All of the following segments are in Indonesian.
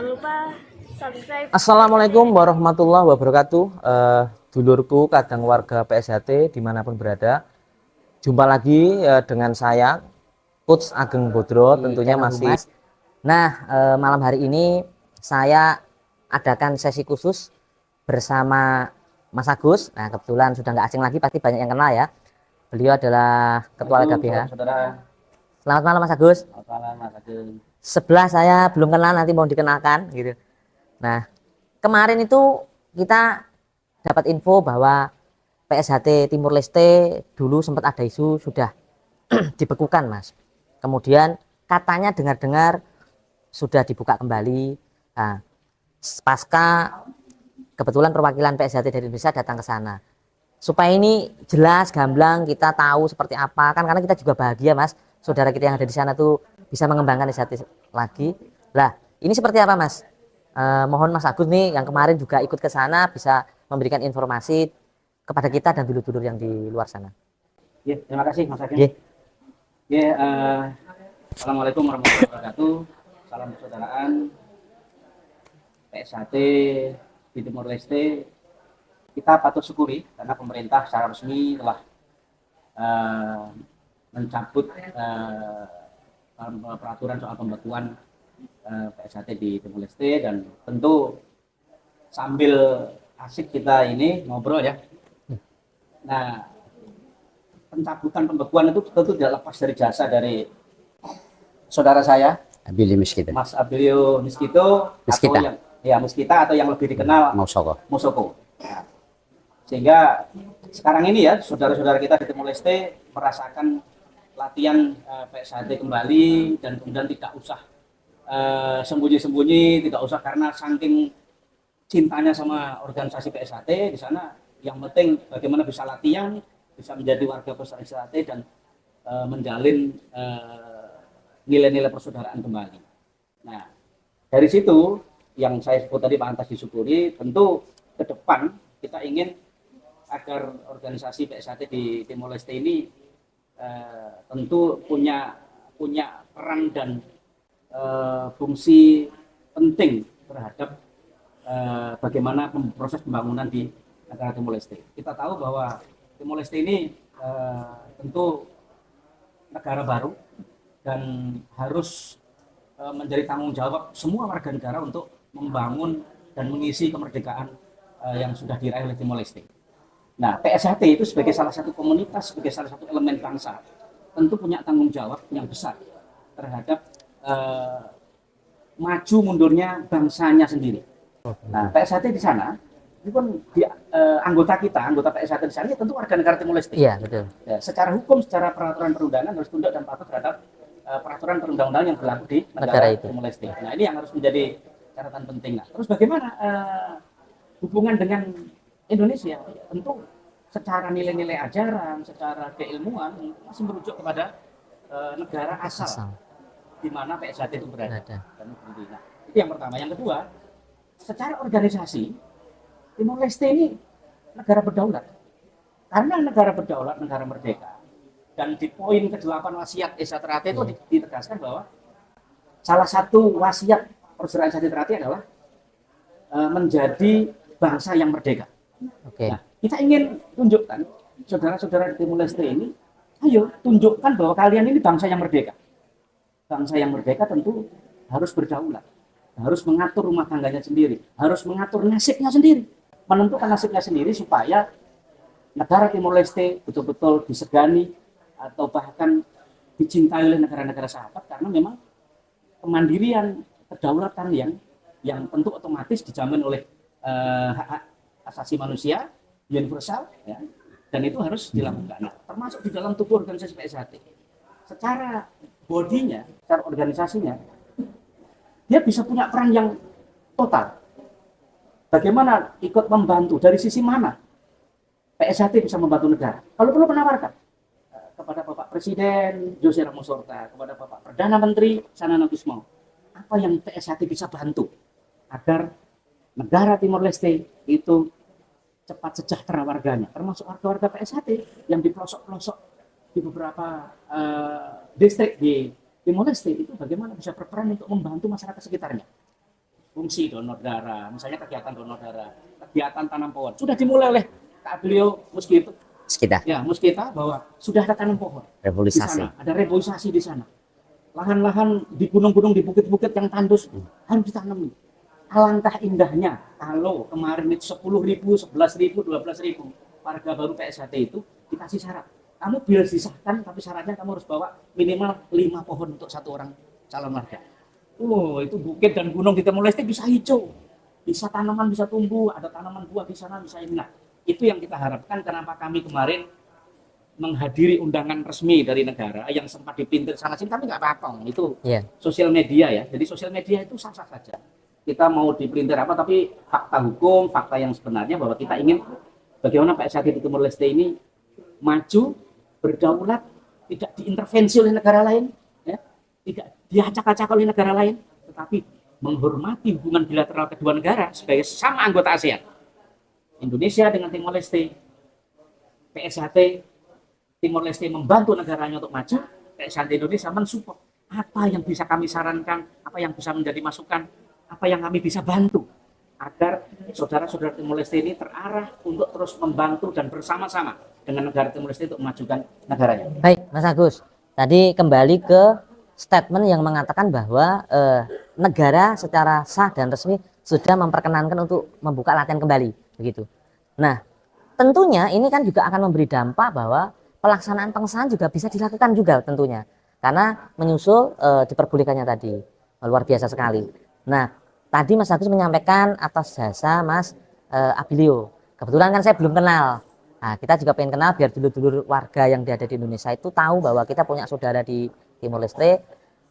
lupa subscribe. Assalamualaikum warahmatullahi wabarakatuh. Dulurku kadang warga PSHT dimanapun berada, jumpa lagi dengan saya Coach Ageng Bodro tentunya masih. Nah, malam hari ini saya adakan sesi khusus bersama Mas Agus. Nah, kebetulan sudah nggak asing lagi, pasti banyak yang kenal ya. Beliau adalah Ketua LKBH. Selamat malam Mas Agus. Selamat malam Mas Agus. Sebelah saya belum kenal, nanti mau dikenalkan gitu. Nah, kemarin itu kita dapat info bahwa PSHT Timur Leste dulu sempat ada isu sudah dibekukan, Mas. Kemudian katanya dengar-dengar sudah dibuka kembali. Nah, pasca kebetulan perwakilan PSHT dari Indonesia datang ke sana. Supaya ini jelas, gamblang, kita tahu seperti apa. Kan karena kita juga bahagia, Mas. Saudara kita yang ada di sana tuh bisa mengembangkan PSHT lagi. Lah, ini seperti apa, Mas? Mohon Mas Agus nih yang kemarin juga ikut ke sana bisa memberikan informasi kepada kita dan dulur-dulur yang di luar sana. Ya, terima kasih Mas Ageng. Yeah. Ya, Assalamualaikum warahmatullahi wabarakatuh. Salam persaudaraan. PSHT di Timur Leste kita patut syukuri karena pemerintah secara resmi telah mencabut peraturan soal pembekuan PSHT di Timur Leste, dan tentu sambil asik kita ini ngobrol ya. Nah, pencabutan pembekuan itu tentu tidak lepas dari jasa dari saudara saya Abilio Miskita. Mas Abilio Miskito, atau yang Miskita atau yang lebih dikenal Musoko. Nah, sehingga sekarang ini ya saudara-saudara kita di Timur Leste merasakan latihan PSHT kembali, dan kemudian tidak usah sembunyi-sembunyi, tidak usah karena saking cintanya sama organisasi PSHT di sana. Yang penting bagaimana bisa latihan, bisa menjadi warga PSHT dan menjalin nilai-nilai persaudaraan kembali. Nah, dari situ yang saya sebut tadi pantas disyukuri, tentu ke depan kita ingin agar organisasi PSHT di Timor Leste ini tentu punya peran dan fungsi penting terhadap bagaimana proses pembangunan di negara Timor Leste. Kita tahu bahwa Timor Leste ini tentu negara baru dan harus menjadi tanggung jawab semua warga negara untuk membangun dan mengisi kemerdekaan yang sudah diraih oleh Timor Leste. Nah, PSHT itu sebagai salah satu komunitas, sebagai salah satu elemen bangsa, tentu punya tanggung jawab yang besar terhadap maju mundurnya bangsanya sendiri. Nah, PSHT di sana, itu pun anggota PSHT di sana tentu warga negara Timor Leste. Iya, betul. Ya, secara hukum, secara peraturan perundangan harus tunduk dan patuh terhadap peraturan perundang-undangan yang berlaku di negara Timor Leste. Nah, ini yang harus menjadi catatan penting. Nah, terus bagaimana hubungan dengan Indonesia? Tentu secara nilai-nilai ajaran, secara keilmuan masih merujuk kepada negara asal di mana PSHT itu berada. Nah, itu yang pertama. Yang kedua, secara organisasi Timor Leste ini negara berdaulat. Karena negara berdaulat, negara merdeka, dan di poin ke-8 wasiat Esa Terakhir itu ditegaskan bahwa salah satu wasiat persaudaraan Esa Terakhir adalah menjadi bangsa yang merdeka. Nah, kita ingin tunjukkan saudara-saudara di Timor Leste ini, ayo tunjukkan bahwa kalian ini bangsa yang merdeka. Bangsa yang merdeka tentu harus berdaulat, harus mengatur rumah tangganya sendiri, harus mengatur nasibnya sendiri, menentukan nasibnya sendiri supaya negara Timor Leste betul-betul disegani atau bahkan dicintai oleh negara-negara sahabat, karena memang kemandirian, kedaulatan yang tentu otomatis dijamin oleh hak asasi manusia universal, ya, dan itu harus dilakukan. Nah, termasuk di dalam tubuh organisasi PSHT. Secara bodinya, secara organisasinya, dia bisa punya peran yang total. Bagaimana ikut membantu, dari sisi mana PSHT bisa membantu negara? Kalau perlu menawarkan kepada Bapak Presiden Jose Ramos Horta, kepada Bapak Perdana Menteri Sanana Gusmao, apa yang PSHT bisa bantu agar negara Timor Leste itu cepat sejahtera warganya, termasuk warga-warga PSHT yang di pelosok-pelosok di beberapa distrik di Timor Leste itu bagaimana bisa berperan untuk membantu masyarakat sekitarnya. fungsi donor darah, misalnya kegiatan donor darah, kegiatan tanam pohon, sudah dimulai oleh Kak Beliau Muskito. Sekitar Ya, Muskita bahwa sudah ada tanam pohon di reboisasi. sana, ada reboisasi di sana. Lahan-lahan di gunung-gunung, di bukit-bukit yang tandus harus ditanam. Alangkah indahnya kalau kemarin itu 10.000, 11.000, 12.000 warga baru PSHT itu dikasih syarat. Kamu biar disahkan, tapi syaratnya kamu harus bawa minimal 5 pohon untuk satu orang calon warga. Itu bukit dan gunung di Timor Leste bisa hijau, bisa tanaman bisa tumbuh, ada tanaman buah di sana bisa ini. Nah, itu yang kita harapkan. Kenapa kami kemarin menghadiri undangan resmi dari negara yang sempat dipintir sana sini, tapi nggak apa-apa, itu sosial media ya. Jadi sosial media itu sah-sah saja. Kita mau dipelintir apa, tapi fakta hukum, fakta yang sebenarnya bahwa kita ingin bagaimana PSHT di Timor Leste ini maju, berdaulat, tidak diintervensi oleh negara lain, ya, tidak diacak-acak oleh negara lain, tetapi menghormati hubungan bilateral kedua negara sebagai sama anggota ASEAN. Indonesia dengan Timor Leste, PSHT Timor Leste membantu negaranya untuk maju, PSHT Indonesia mensupport apa yang bisa kami sarankan, apa yang bisa menjadi masukan, apa yang kami bisa bantu agar saudara-saudara Timor Leste ini terarah untuk terus membantu dan bersama-sama dengan negara Timor Leste untuk memajukan negaranya. Baik, Mas Agus. Tadi kembali ke statement yang mengatakan bahwa negara secara sah dan resmi sudah memperkenankan untuk membuka latihan kembali, begitu. Nah, tentunya ini kan juga akan memberi dampak bahwa pelaksanaan pengesahan juga bisa dilakukan juga tentunya, karena menyusul diperbolehkannya tadi. Luar biasa sekali. Nah, tadi Mas Agus menyampaikan atas jasa Mas Abilio. Kebetulan kan saya belum kenal. Nah, kita juga pengen kenal biar dulur-dulur warga yang ada di Indonesia itu tahu bahwa kita punya saudara di Timor Leste.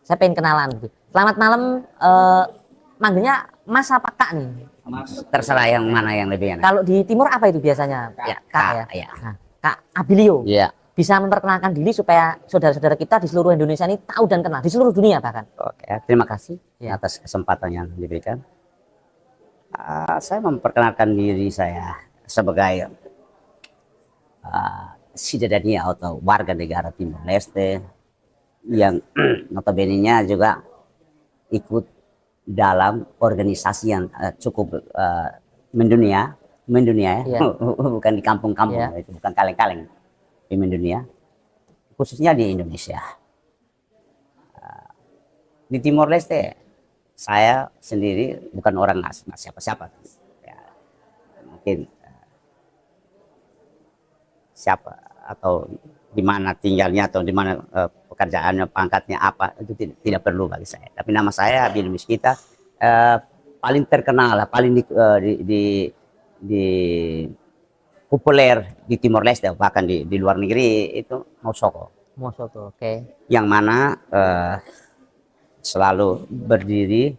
Saya pengen kenalan gitu. Selamat malam, manggilnya Mas apa Kak nih? Mas, Terserah yang mana yang lebih enak. Kalau di Timur apa itu biasanya? Ya, Kak ya. ya. Nah, Kak Abilio. Iya. Bisa memperkenalkan diri supaya saudara-saudara kita di seluruh Indonesia ini tahu dan kenal, di seluruh dunia bahkan. Oke, terima kasih Ya. atas kesempatan yang diberikan. Saya memperkenalkan diri saya sebagai cittadini atau warga negara Timor Leste yang notabene-nya juga ikut dalam organisasi yang cukup mendunia ya. Bukan di kampung-kampung, itu bukan kaleng-kaleng, di mendunia, khususnya di Indonesia. Di Timor Leste saya sendiri bukan orang siapa-siapa ya, mungkin siapa atau di mana tinggalnya atau di mana pekerjaannya, pangkatnya apa, itu tidak perlu bagi saya. Tapi nama saya Abilio Muskita, paling terkenal lah, paling di populer di Timor Leste, bahkan di luar negeri itu Mosoko. Oke. Yang mana selalu berdiri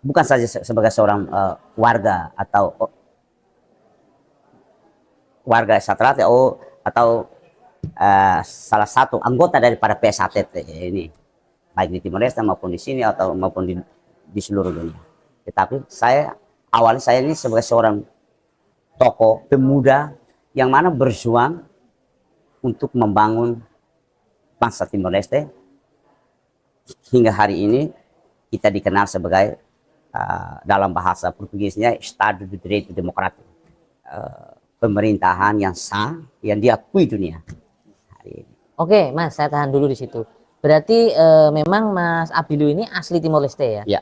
bukan saja sebagai seorang warga atau warga Satrate atau salah satu anggota daripada PSHT ini, baik di Timor Leste maupun di sini atau maupun di seluruh dunia. Tetapi awalnya saya ini sebagai seorang tokoh pemuda yang mana berjuang untuk membangun bangsa Timor Leste. Hingga hari ini kita dikenal sebagai dalam bahasa Portugisnya Estado de Direito Democrático, pemerintahan yang sah yang diakui dunia hari ini. Oke, Mas, saya tahan dulu di situ. Berarti memang Mas Abilio ini asli Timor Leste ya? Ya.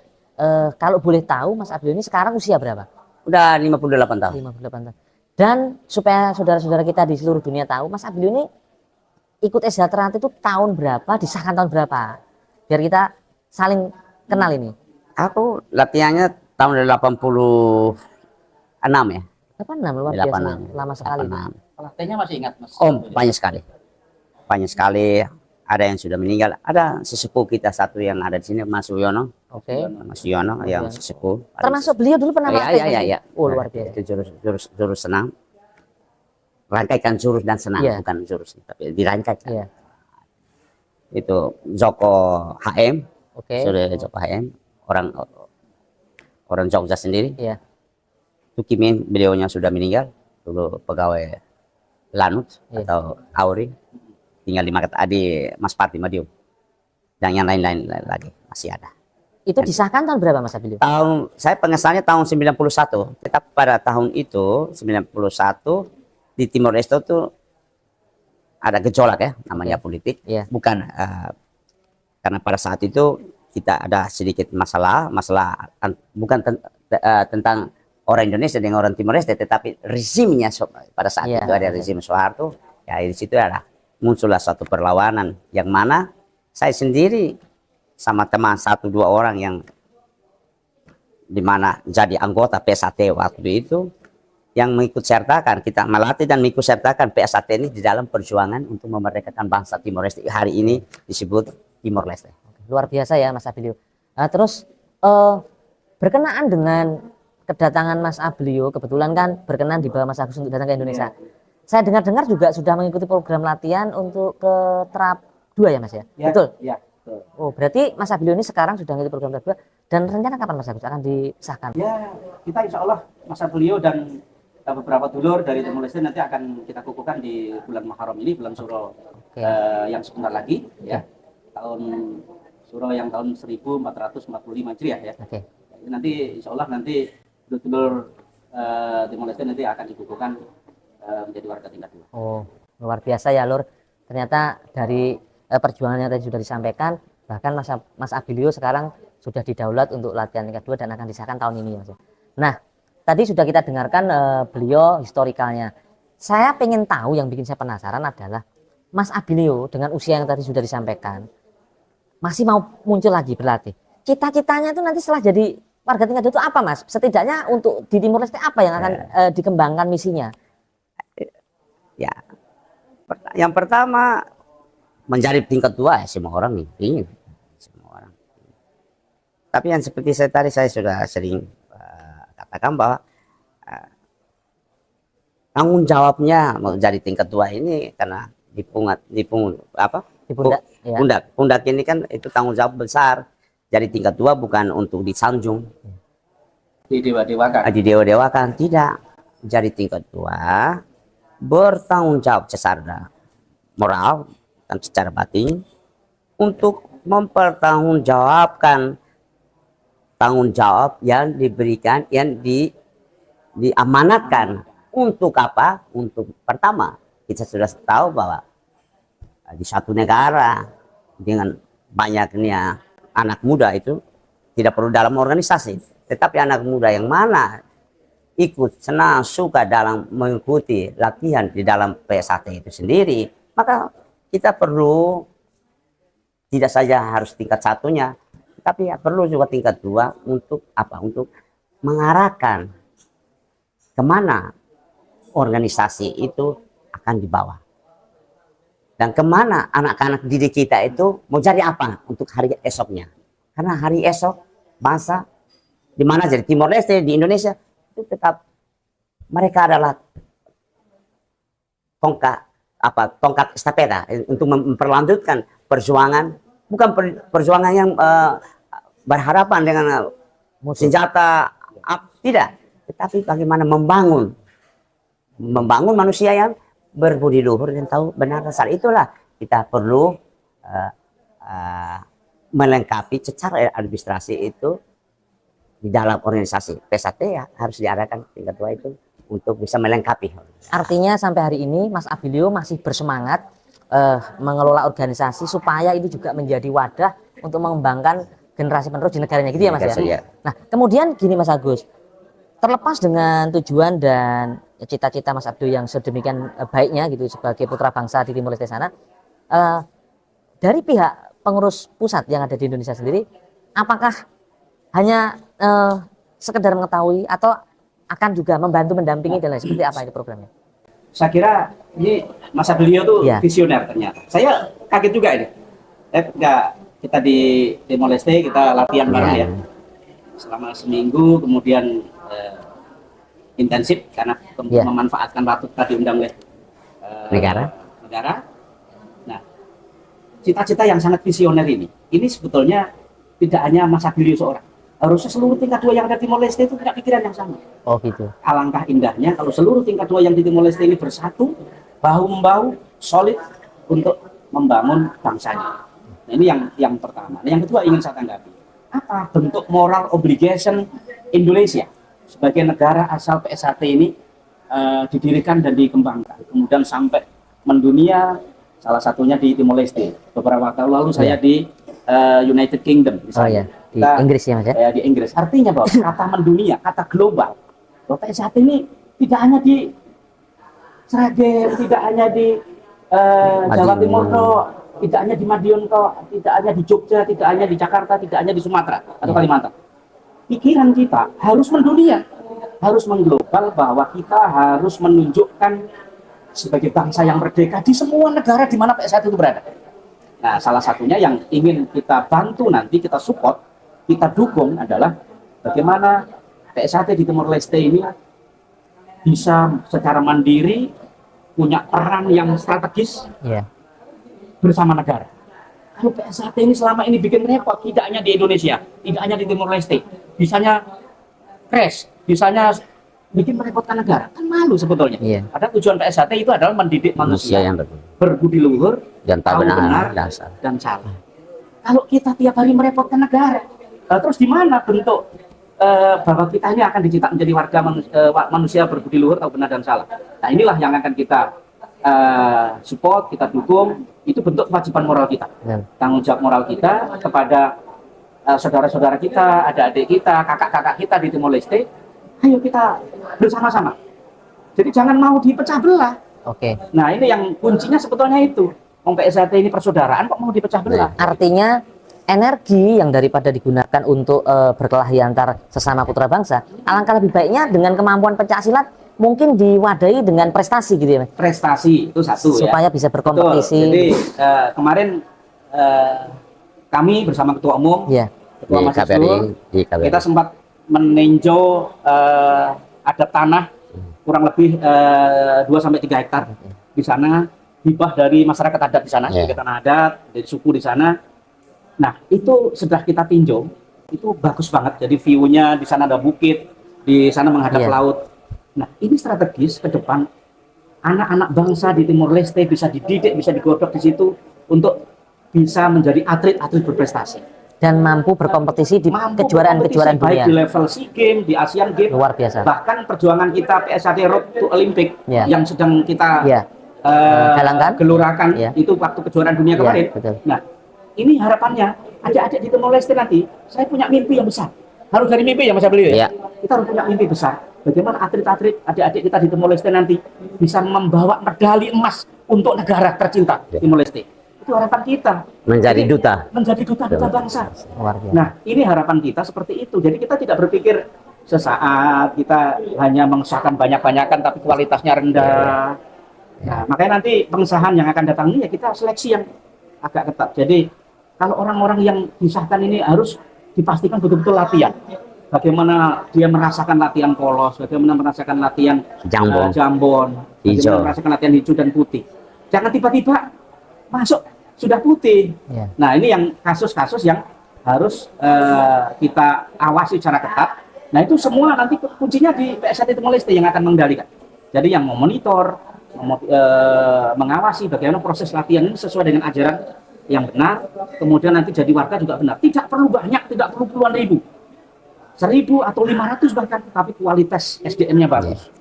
Kalau boleh tahu Mas Abilio ini sekarang usia berapa? Udah 58 tahun. 58 tahun. Dan supaya saudara-saudara kita di seluruh dunia tahu, Mas Abilio ini ikut Satrate itu tahun berapa, disahkan tahun berapa? Biar kita saling kenal ini. Aku latihannya tahun 86 ya. 86, luar biasa. 86. Lama sekali. 86. pelatihnya masih ingat, Mas? Oh, banyak sekali. Banyak sekali. Ada yang sudah meninggal. Ada sesepuh kita satu yang ada di sini, Mas Uyono. Oke. Mas Uyono yang sesepuh. Termasuk beliau dulu pernah melatih. Iya. Oh, luar biasa. Itu jurus senam. Rangkaikan jurus dan senam, bukan jurus, tapi dirangkaikan. Iya. Itu Joko HM. Oke. Sudah Joko HM, orang Jogja sendiri. Iya. Tukimin, beliaunya sudah meninggal, dulu pegawai Lanut atau Auri, tinggal di Mas Pati Madiun, dan yang lain-lain lagi masih ada. Itu disahkan tahun berapa Mas Abilio? Saya pengesahannya tahun 91, tetap pada tahun itu 91 di Timor Leste itu ada gejolak ya, namanya politik. Iya. Bukan karena pada saat itu kita ada sedikit masalah bukan tentang orang Indonesia dengan orang Timor Leste, tetapi rezimnya pada saat Iya. itu ada rezim Soeharto. Ya di situ ada muncullah suatu perlawanan yang mana saya sendiri sama teman 1-2 orang yang dimana jadi anggota PSAT waktu itu yang mengikut sertakan, kita melatih dan mengikut sertakan PSAT ini di dalam perjuangan untuk memerdekakan bangsa Timor Leste. Hari ini disebut Timor Leste. Luar biasa ya Mas Abilio. Nah, terus berkenaan dengan kedatangan Mas Abilio, kebetulan kan berkenan di bawah Mas Agus untuk datang ke Indonesia. Saya dengar-dengar juga sudah mengikuti program latihan untuk ke Terap 2 ya Mas ya? Betul? Ya, betul. Oh, berarti Mas Abilio ini sekarang sudah mengikuti program Terap 2 dan rencana kapan Mas Agus akan disahkan? Ya, kita insya Allah Mas Abilio dan beberapa dulur dari Timor Leste nanti akan kita kukuhkan di bulan Muharram ini, bulan Suro yang sebentar lagi ya. Tahun Suro yang tahun 1445 Hijriah ya. Oke. Nanti insya Allah nanti dulur Timor Leste nanti akan dikukuhkan menjadi warga tingkat 2. Oh, luar biasa ya Lur. Ternyata dari perjuangan yang tadi sudah disampaikan, bahkan Mas Abilio sekarang sudah didaulat untuk latihan tingkat 2 dan akan disahkan tahun ini Mas. Nah, tadi sudah kita dengarkan beliau historikalnya. Saya pengen tahu, yang bikin saya penasaran adalah Mas Abilio dengan usia yang tadi sudah disampaikan masih mau muncul lagi berlatih. Cita-citanya itu nanti setelah jadi warga tingkat 2 itu apa Mas? Setidaknya untuk di Timor Leste apa yang akan dikembangkan misinya? Ya, yang pertama menjadi tingkat 2 ya, semua orang nih ingin, semua orang. Tapi yang seperti saya sudah sering katakan bahwa tanggung jawabnya menjadi tingkat 2 ini karena di pundak ini kan itu tanggung jawab besar. Jadi tingkat 2 bukan untuk disanjung, didewa-dewakan, tidak. Jadi tingkat 2 bertanggung jawab secara moral dan secara batin untuk mempertanggungjawabkan tanggung jawab yang diberikan, yang diamanatkan. Untuk apa? Untuk pertama, kita sudah tahu bahwa di satu negara dengan banyaknya anak muda itu tidak perlu dalam organisasi, tetapi anak muda yang mana ikut senang suka dalam mengikuti latihan di dalam PSAT itu sendiri, maka kita perlu tidak saja harus tingkat 1-nya, tapi ya perlu juga tingkat 2 untuk apa? Untuk mengarahkan kemana organisasi itu akan dibawa dan kemana anak-anak didik kita itu mau jadi apa untuk hari esoknya. Karena hari esok bangsa di mana jadi Timor Leste di Indonesia itu tetap mereka adalah tongkat estafeta untuk memperlanjutkan perjuangan, bukan perjuangan yang berhadapan dengan senjata, tidak, tetapi bagaimana membangun manusia yang berbudi luhur dan tahu benar dasar. Itulah kita perlu melengkapi secara administrasi itu. Di dalam organisasi PSAT ya harus diarahkan tingkat 2 itu untuk bisa melengkapi. Artinya sampai hari ini Mas Abilio masih bersemangat mengelola organisasi supaya itu juga menjadi wadah untuk mengembangkan generasi penerus di negaranya gitu ya Mas ya. Nah, kemudian gini Mas Agus, terlepas dengan tujuan dan cita-cita Mas Abilio yang sedemikian baiknya gitu sebagai putra bangsa di Timor Leste sana, dari pihak pengurus pusat yang ada di Indonesia sendiri, apakah hanya sekedar mengetahui atau akan juga membantu mendampingi dan lain seperti apa ini programnya? Saya kira ini Mas Abilio tuh visioner ternyata. Saya kaget juga ini. Kita di Timor Leste kita latihan bareng ya selama seminggu, kemudian intensif karena memanfaatkan waktu tadi undang oleh negara. Nah, cita-cita yang sangat visioner ini sebetulnya tidak hanya Mas Abilio seorang. Harusnya seluruh tingkat 2 yang ada di Timor Leste itu punya pikiran yang sama. Oh gitu. Alangkah indahnya kalau seluruh tingkat 2 yang di Timor Leste ini bersatu, bahu-membahu, solid untuk membangun bangsanya. Nah, ini yang pertama. Nah, yang kedua ingin saya tanggapi. apa bentuk moral obligation Indonesia sebagai negara asal PSHT ini didirikan dan dikembangkan, kemudian sampai mendunia, salah satunya di Timor Leste. Beberapa waktu lalu saya di United Kingdom misalnya. Di Inggris ya Mas ya? Di Inggris. Artinya bahwa kata mendunia, kata global, bahwa PSHT ini tidak hanya di Sragen, tidak hanya di Jawa Timur kok, tidak hanya di Madiun kok, tidak hanya di Jogja, tidak hanya di Jakarta, tidak hanya di Sumatera atau Kalimantan. Pikiran kita harus mendunia, harus mengglobal, bahwa kita harus menunjukkan sebagai bangsa yang merdeka di semua negara di mana PSHT itu berada. Nah, salah satunya yang ingin kita bantu nanti, kita support, kita dukung adalah bagaimana PSHT di Timor Leste ini bisa secara mandiri punya peran yang strategis bersama negara. Kalau PSHT ini selama ini bikin repot, tidak hanya di Indonesia, tidak hanya di Timor Leste, bisanya crash, bisanya bikin merepotkan negara, kan malu sebetulnya. Padahal tujuan PSHT itu adalah mendidik manusia yang berbudi luhur dan tahu benar dan salah. Kalau kita tiap hari merepotkan negara, terus di mana bentuk bahwa kita ini akan dicetak menjadi warga manusia berbudi luhur, tahu benar dan salah? Nah, inilah yang akan kita support, kita dukung. Itu bentuk kewajiban moral kita, tanggung jawab moral kita kepada saudara-saudara kita, adik-adik kita, kakak-kakak kita di Timor Leste. Ayo kita bersama-sama. Jadi jangan mau dipecah belah. Nah, ini yang kuncinya sebetulnya itu. PSHT ini persaudaraan kok mau dipecah belah. Artinya energi yang daripada digunakan untuk berkelahi antar sesama putra bangsa, alangkah lebih baiknya dengan kemampuan pencak silat mungkin diwadahi dengan prestasi gitu ya Mas? Prestasi itu satu supaya bisa berkompetisi. Betul. Jadi kemarin kami bersama Ketua Umum, Ketua Mahasiswa, kita sempat meninjau ada tanah kurang lebih 2-3 hektar di sana, hibah dari masyarakat adat di sana, tanah adat dari suku di sana. Nah, itu sudah kita tinjau, itu bagus banget. Jadi view-nya di sana ada bukit, di sana menghadap laut. Nah, ini strategis ke depan anak-anak bangsa di Timor Leste bisa dididik, bisa digodok di situ untuk bisa menjadi atlet-atlet berprestasi dan mampu berkompetisi di kejuaraan-kejuaraan dunia, baik di level SEA Games, di Asian Games, luar biasa. Bahkan perjuangan kita PSHT Road to Olympic yang sedang kita gelurakan itu waktu kejuaraan dunia kemarin. Nah, ini harapannya adik-adik di Timor Leste nanti, saya punya mimpi yang besar. Harus dari mimpi ya Mas Ablio ya. Kita harus punya mimpi besar. Bagaimana atlet-atlet adik-adik kita di Timor Leste nanti bisa membawa medali emas untuk negara tercinta Timor Leste. Itu harapan kita. Menjadi duta. Menjadi duta-duta bangsa. Nah, ini harapan kita seperti itu. Jadi kita tidak berpikir sesaat kita hanya mengesahkan banyak-banyakan tapi kualitasnya rendah. Nah, makanya nanti pengesahan yang akan datang ini ya kita seleksi yang agak ketat. Jadi kalau orang-orang yang disahkan ini harus dipastikan betul-betul latihan. Bagaimana dia merasakan latihan polos, bagaimana merasakan latihan jambon, bagaimana merasakan latihan hijau dan putih. Jangan tiba-tiba masuk sudah putih. Nah, ini yang kasus-kasus yang harus kita awasi secara ketat. Nah, itu semua nanti kuncinya di PSHT Timor Leste yang akan mengendalikan. Jadi yang memonitor, mengawasi bagaimana proses latihan ini sesuai dengan ajaran yang benar, kemudian nanti jadi warga juga benar. Tidak perlu banyak, tidak perlu puluhan ribu, 1.000 atau 500 bahkan, tapi kualitas SDM-nya bagus.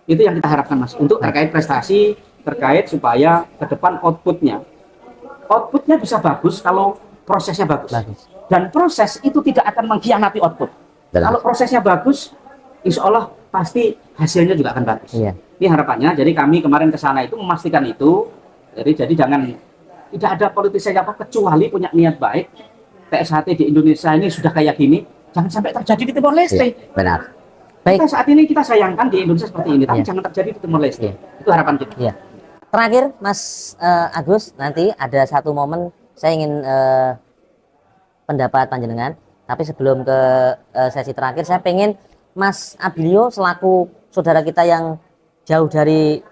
Itu yang kita harapkan Mas, untuk terkait prestasi, terkait supaya ke depan outputnya bisa bagus kalau prosesnya bagus. Dan proses itu tidak akan mengkhianati output. Kalau prosesnya bagus, insya Allah pasti hasilnya juga akan bagus. Ini harapannya. Jadi kami kemarin ke sana itu memastikan itu. Jadi jangan, tidak ada politisi apa kecuali punya niat baik. PSHT di Indonesia ini sudah kayak gini, jangan sampai terjadi di Timor Leste. Benar. Kita saat ini kita sayangkan di Indonesia seperti ini, tapi jangan terjadi di Timor Leste. Itu harapan kita. Terakhir, Mas Agus, nanti ada satu momen saya ingin pendapat panjenengan. Tapi sebelum ke sesi terakhir, saya pengen Mas Abilio selaku saudara kita yang jauh dari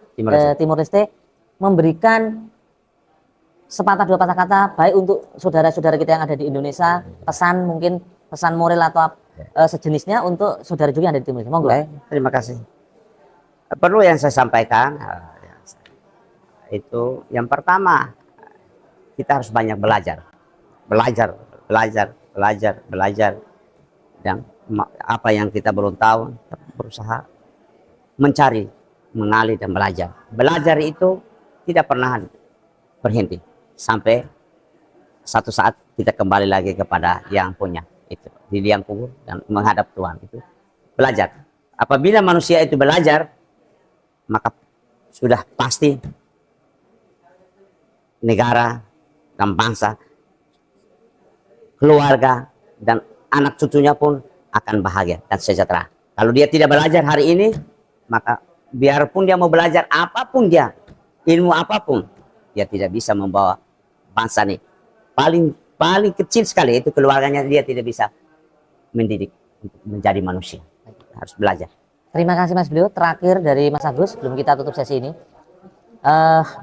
Timor Leste memberikan sepatah dua patah kata baik untuk saudara-saudara kita yang ada di Indonesia, pesan mungkin pesan moral atau sejenisnya untuk saudara juga yang ada di Timor Leste. Monggo. Terima kasih. Perlu yang saya sampaikan itu yang pertama, kita harus banyak belajar belajar dan apa yang kita belum tahu berusaha mencari, mengali dan belajar. Belajar itu tidak pernah berhenti sampai satu saat kita kembali lagi kepada yang punya itu di liang kubur dan menghadap Tuhan. Itu belajar. Apabila manusia itu belajar, maka sudah pasti negara dan bangsa, keluarga dan anak cucunya pun akan bahagia dan sejahtera. Kalau dia tidak belajar hari ini, maka biarpun dia mau belajar apapun dia, ilmu apapun, dia tidak bisa membawa bangsa ini. Paling kecil sekali itu keluarganya dia tidak bisa mendidik untuk menjadi manusia. Harus belajar. Terima kasih Mas Blio. Terakhir dari Mas Agus sebelum kita tutup sesi ini,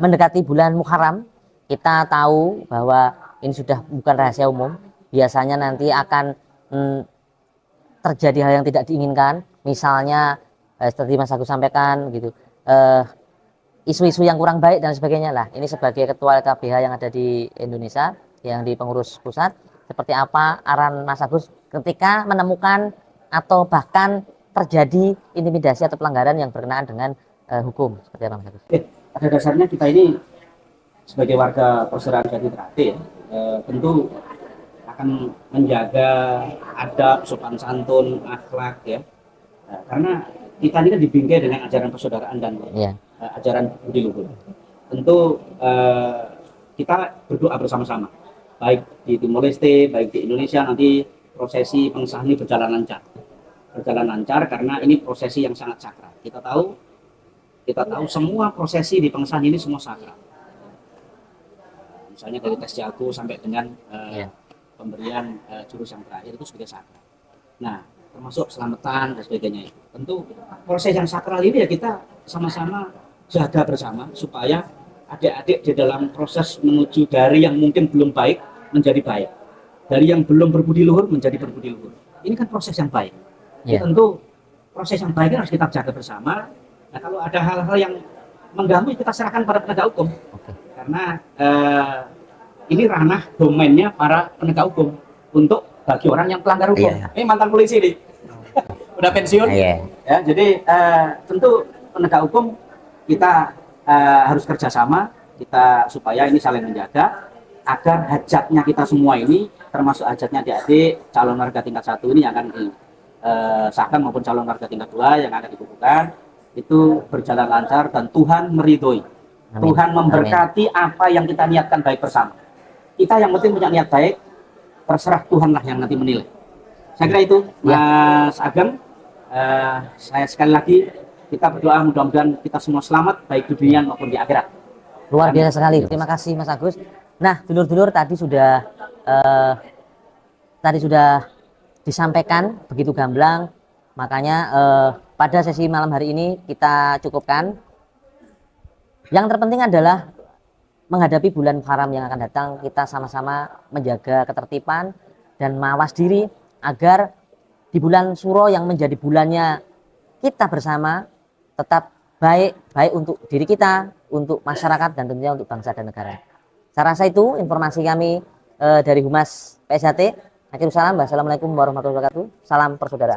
mendekati bulan Muharram, kita tahu bahwa ini sudah bukan rahasia umum. Biasanya nanti akan terjadi hal yang tidak diinginkan, misalnya seperti Mas Agus sampaikan gitu, isu-isu yang kurang baik dan sebagainya lah. Ini sebagai ketua LKBH yang ada di Indonesia, yang di pengurus pusat, seperti apa arahan Mas Agus ketika menemukan atau bahkan terjadi intimidasi atau pelanggaran yang berkenaan dengan hukum, seperti apa Mas Agus? Pada dasarnya kita ini sebagai warga persaudaraan Jati Terakhir ya, tentu akan menjaga adab, sopan santun, akhlak ya. Karena kita ini kan dibingkai dengan ajaran persaudaraan dan ajaran budi luhur. Tentu kita berdoa bersama-sama, baik di Timor Leste, baik di Indonesia, nanti prosesi pengesahan ini berjalan lancar. Berjalan lancar karena ini prosesi yang sangat sakral. Kita tahu semua prosesi di pengesahan ini semua sakral. Misalnya dari tes jago sampai dengan pemberian jurus yang terakhir itu sebagai sakral. Nah, termasuk selamatan dan sebagainya itu. Tentu proses yang sakral ini ya kita sama-sama jaga bersama supaya adik-adik di dalam proses menuju dari yang mungkin belum baik menjadi baik, dari yang belum berbudi luhur menjadi berbudi luhur. Ini kan proses yang baik. Ya, tentu proses yang baik harus kita jaga bersama. Nah, kalau ada hal-hal yang mengganggu kita serahkan pada penegak hukum. Karena ini ranah domainnya para penegak hukum untuk bagi orang yang pelanggar hukum. Ini mantan polisi nih, udah pensiun. Ya, jadi tentu penegak hukum kita harus kerjasama kita supaya ini saling menjaga agar hajatnya kita semua ini, termasuk hajatnya adik-adik calon warga tingkat 1 ini yang akan disahkan maupun calon warga tingkat 2 yang akan dikukuhkan itu berjalan lancar dan Tuhan meridhoi. Tuhan memberkati apa yang kita niatkan baik bersama. Kita yang penting punya niat baik, terserah Tuhanlah yang nanti menilai. Saya kira itu, Mas Agam. Saya sekali lagi kita berdoa mudah-mudahan kita semua selamat baik di dunia maupun di akhirat. Luar biasa sekali. Terima kasih Mas Agus. Nah, dulur-dulur tadi sudah disampaikan begitu gamblang. Makanya pada sesi malam hari ini kita cukupkan. Yang terpenting adalah menghadapi bulan Muharram yang akan datang, kita sama-sama menjaga ketertiban dan mawas diri agar di bulan Suro yang menjadi bulannya kita bersama tetap baik untuk diri kita, untuk masyarakat, dan tentunya untuk bangsa dan negara. Saya rasa itu informasi kami dari Humas PSHT. Akhirul salam, wassalamualaikum warahmatullahi wabarakatuh. Salam persaudaraan.